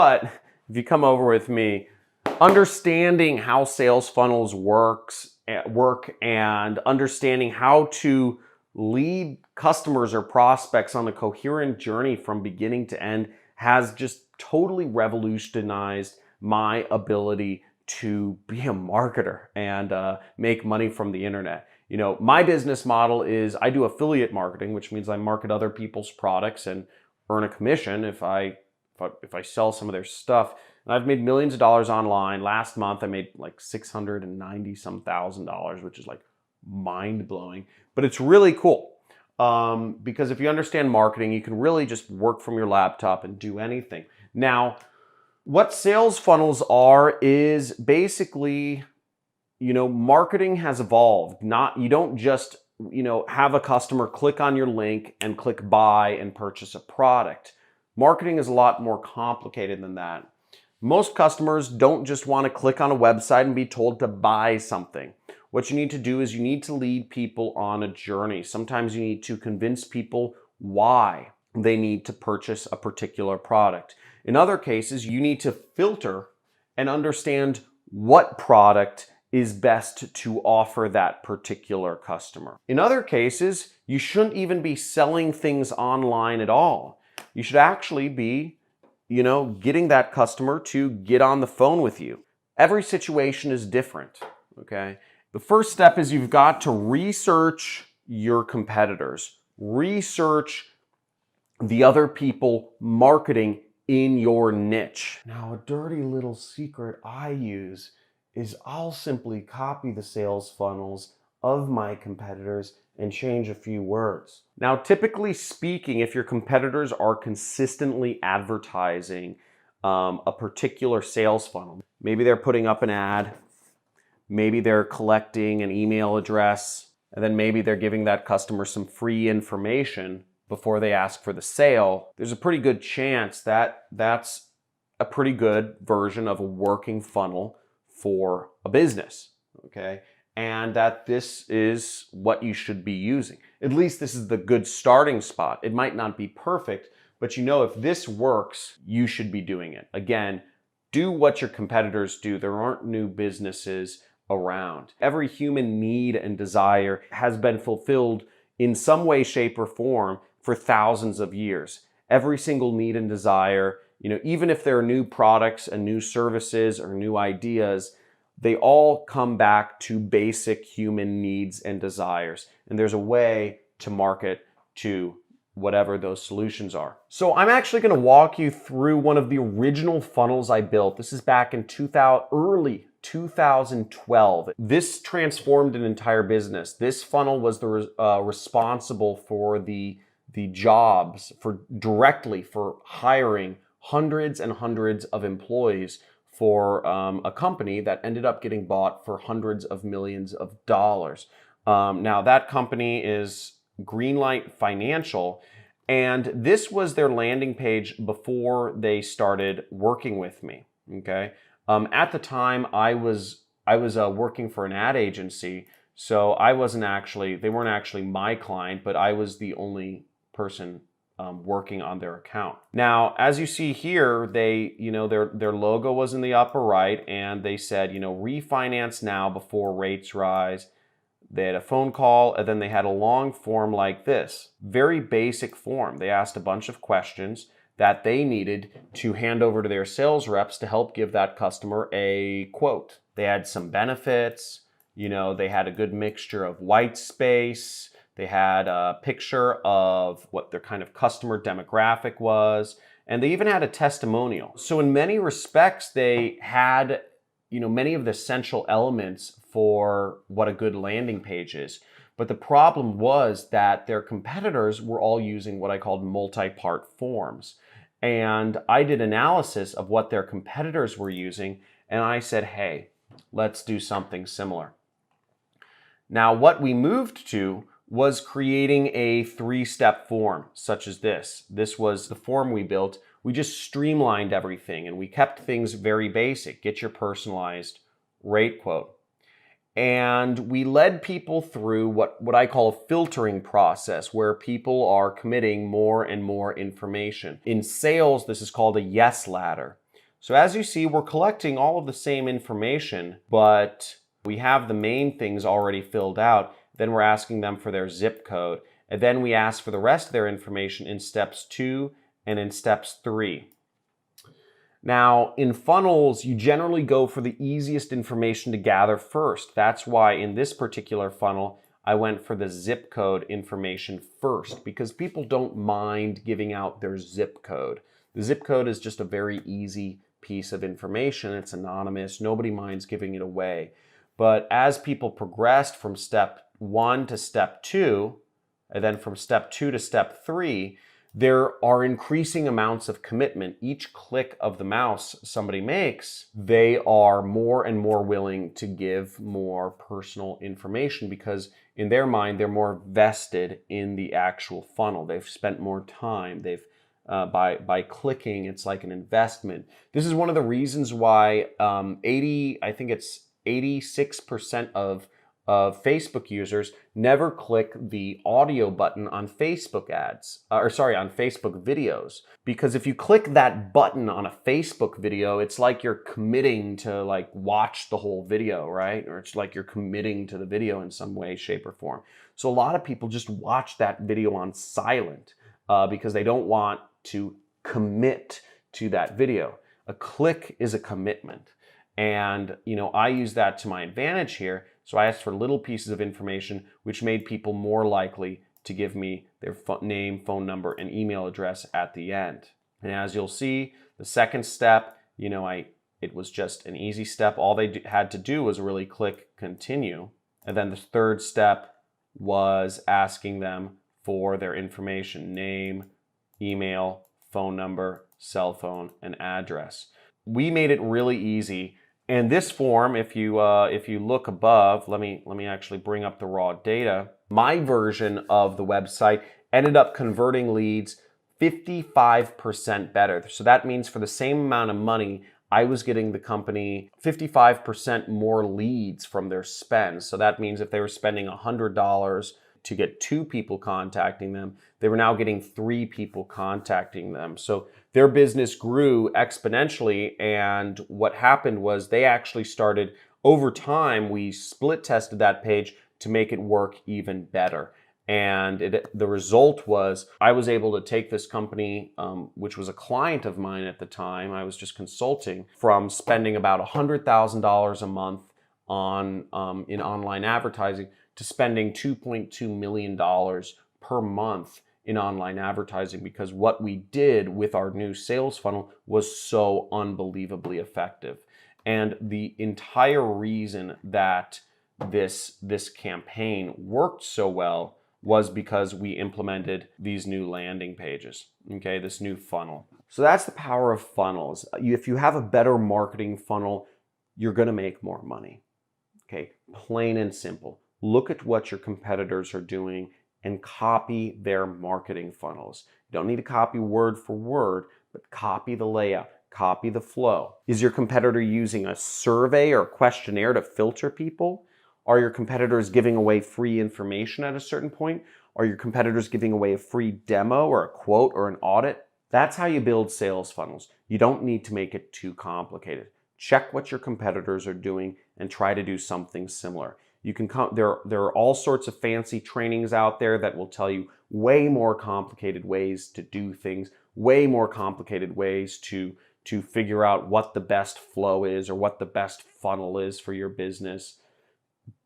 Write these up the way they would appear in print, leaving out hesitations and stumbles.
But if you come over with me, understanding how sales funnels work and understanding how to lead customers or prospects on a coherent journey from beginning to end has just totally revolutionized my ability to be a marketer and make money from the internet. You know, my business model is I do affiliate marketing, which means I market other people's products and earn a commission if I sell some of their stuff. And I've made millions of dollars online. Last month I made like $690,000, which is like mind blowing. But it's really cool because if you understand marketing, you can really just work from your laptop and do anything. Now, what sales funnels are is basically, you know, marketing has evolved. You don't just, you know, have a customer click on your link and click buy and purchase a product. Marketing is a lot more complicated than that. Most customers don't just want to click on a website and be told to buy something. What you need to do is you need to lead people on a journey. Sometimes you need to convince people why they need to purchase a particular product. In other cases, you need to filter and understand what product is best to offer that particular customer. In other cases, you shouldn't even be selling things online at all. You should actually be, you know, getting that customer to get on the phone with you. Every situation is different, okay? The first step is you've got to research your competitors. Research the other people marketing in your niche. Now, a dirty little secret I use is I'll simply copy the sales funnels of my competitors and change a few words. Now, typically speaking, if your competitors are consistently advertising a particular sales funnel, maybe they're putting up an ad, maybe they're collecting an email address, and then maybe they're giving that customer some free information before they ask for the sale, there's a pretty good chance that that's a pretty good version of a working funnel for a business, okay? And that this is what you should be using. At least this is the good starting spot. It might not be perfect, but you know if this works, you should be doing it. Again, do what your competitors do. There aren't new businesses around. Every human need and desire has been fulfilled in some way, shape, or form for thousands of years. Every single need and desire, you know, even if there are new products and new services or new ideas, they all come back to basic human needs and desires. And there's a way to market to whatever those solutions are. So I'm actually going to walk you through one of the original funnels I built. This is back in early 2012. This transformed an entire business. This funnel was responsible for the jobs directly for hiring hundreds and hundreds of employees for a company that ended up getting bought for hundreds of millions of dollars. Now that company is Greenlight Financial, and this was their landing page before they started working with me. Okay, at the time I was working for an ad agency, so they weren't actually my client, but I was the only person working on their account. Now, as you see here, they, you know, their logo was in the upper right, and they said, you know, refinance now before rates rise. They had a phone call, and then they had a long form like this. Very basic form. They asked a bunch of questions that they needed to hand over to their sales reps to help give that customer a quote. They had some benefits, you know, they had a good mixture of white space. They had a picture of what their kind of customer demographic was, and they even had a testimonial. So in many respects, they had, you know, many of the essential elements for what a good landing page is. But the problem was that their competitors were all using what I called multi-part forms. And I did analysis of what their competitors were using, and I said, hey, let's do something similar. Now, what we moved to was creating a 3-step form such as this. This was the form we built. We just streamlined everything and we kept things very basic. Get your personalized rate quote. And we led people through what I call a filtering process where people are committing more and more information. In sales, this is called a yes ladder. So as you see, we're collecting all of the same information, but we have the main things already filled out. Then we're asking them for their zip code. And then we ask for the rest of their information in steps 2 and in steps 3. Now, in funnels, you generally go for the easiest information to gather first. That's why in this particular funnel, I went for the zip code information first, because people don't mind giving out their zip code. The zip code is just a very easy piece of information. It's anonymous. Nobody minds giving it away. But as people progressed from step 1 to step 2, and then from step 2 to step 3, there are increasing amounts of commitment. Each click of the mouse somebody makes, they are more and more willing to give more personal information, because in their mind, they're more vested in the actual funnel. They've spent more time. They've by clicking, it's like an investment. This is one of the reasons why 86% of Facebook users never click the audio button on Facebook ads, on Facebook videos. Because if you click that button on a Facebook video, it's like you're committing to like watch the whole video, right? Or it's like you're committing to the video in some way, shape, or form. So a lot of people just watch that video on silent because they don't want to commit to that video. A click is a commitment. And, I use that to my advantage here. So I asked for little pieces of information, which made people more likely to give me their name, phone number, and email address at the end. And as you'll see, the second step, it was just an easy step. All they had to do was really click continue. And then the third step was asking them for their information, name, email, phone number, cell phone, and address. We made it really easy. And this form, if you look above, let me actually bring up the raw data. My version of the website ended up converting leads 55% better. So that means for the same amount of money, I was getting the company 55% more leads from their spend. So that means if they were spending $100 to get 2 people contacting them, they were now getting 3 people contacting them. So their business grew exponentially, and what happened was they actually started, over time, we split tested that page to make it work even better. And the result was I was able to take this company, which was a client of mine at the time, I was just consulting, from spending about $100,000 a month on in online advertising to spending $2.2 million per month in online advertising, because what we did with our new sales funnel was so unbelievably effective. And the entire reason that this campaign worked so well was because we implemented these new landing pages, okay, this new funnel. So that's the power of funnels. If you have a better marketing funnel, you're gonna make more money, okay, plain and simple. Look at what your competitors are doing and copy their marketing funnels. You don't need to copy word for word, but copy the layout, copy the flow. Is your competitor using a survey or questionnaire to filter people? Are your competitors giving away free information at a certain point? Are your competitors giving away a free demo or a quote or an audit? That's how you build sales funnels. You don't need to make it too complicated. Check what your competitors are doing and try to do something similar. You can there are all sorts of fancy trainings out there that will tell you way more complicated ways to do things, way more complicated ways to figure out what the best flow is or what the best funnel is for your business.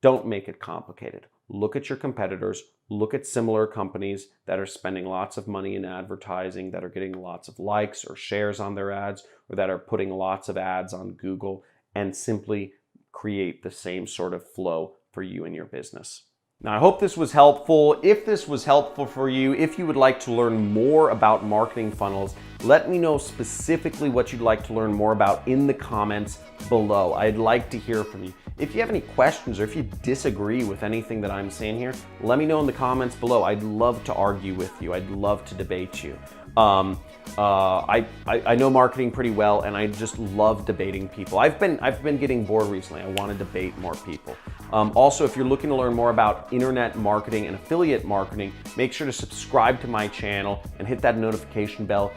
Don't make it complicated. Look at your competitors, look at similar companies that are spending lots of money in advertising, that are getting lots of likes or shares on their ads, or that are putting lots of ads on Google, and simply create the same sort of flow for you and your business. Now, I hope this was helpful. If this was helpful for you, if you would like to learn more about marketing funnels, let me know specifically what you'd like to learn more about in the comments below. I'd like to hear from you. If you have any questions or if you disagree with anything that I'm saying here, let me know in the comments below. I'd love to argue with you. I'd love to debate you. I know marketing pretty well, and I just love debating people. I've been getting bored recently. I want to debate more people. Also, if you're looking to learn more about internet marketing and affiliate marketing, make sure to subscribe to my channel and hit that notification bell.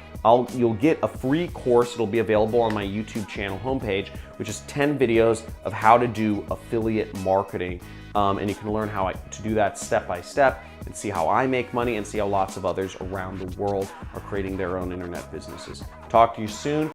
You'll get a free course. It'll be available on my YouTube channel homepage, which is 10 videos of how to do affiliate marketing. And you can learn how to do that step by step and see how I make money and see how lots of others around the world are creating their own internet businesses. Talk to you soon.